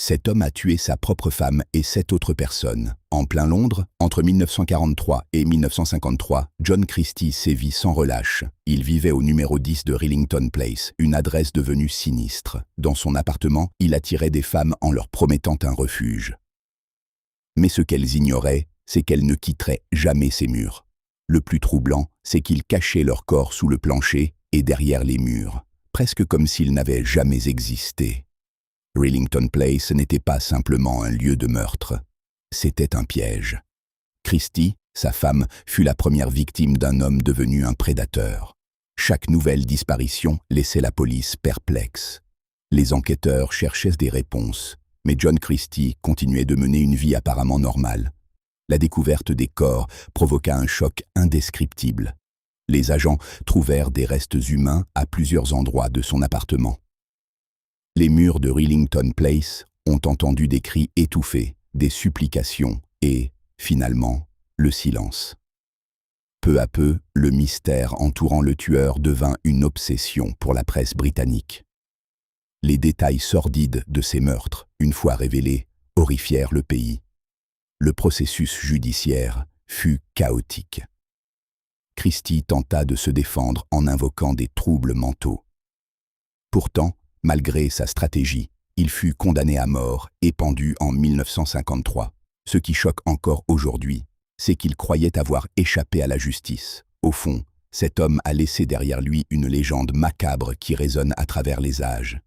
Cet homme a tué sa propre femme et 7 autres personnes. En plein Londres, entre 1943 et 1953, John Christie sévit sans relâche. Il vivait au numéro 10 de Rillington Place, une adresse devenue sinistre. Dans son appartement, il attirait des femmes en leur promettant un refuge. Mais ce qu'elles ignoraient, c'est qu'elles ne quitteraient jamais ces murs. Le plus troublant, c'est qu'ils cachaient leur corps sous le plancher et derrière les murs, presque comme s'ils n'avaient jamais existé. Rillington Place n'était pas simplement un lieu de meurtre, c'était un piège. Christie, sa femme, fut la première victime d'un homme devenu un prédateur. Chaque nouvelle disparition laissait la police perplexe. Les enquêteurs cherchaient des réponses, mais John Christie continuait de mener une vie apparemment normale. La découverte des corps provoqua un choc indescriptible. Les agents trouvèrent des restes humains à plusieurs endroits de son appartement. Les murs de Rillington Place ont entendu des cris étouffés, des supplications et, finalement, le silence. Peu à peu, le mystère entourant le tueur devint une obsession pour la presse britannique. Les détails sordides de ces meurtres, une fois révélés, horrifièrent le pays. Le processus judiciaire fut chaotique. Christie tenta de se défendre en invoquant des troubles mentaux. Pourtant, malgré sa stratégie, il fut condamné à mort et pendu en 1953. Ce qui choque encore aujourd'hui, c'est qu'il croyait avoir échappé à la justice. Au fond, cet homme a laissé derrière lui une légende macabre qui résonne à travers les âges.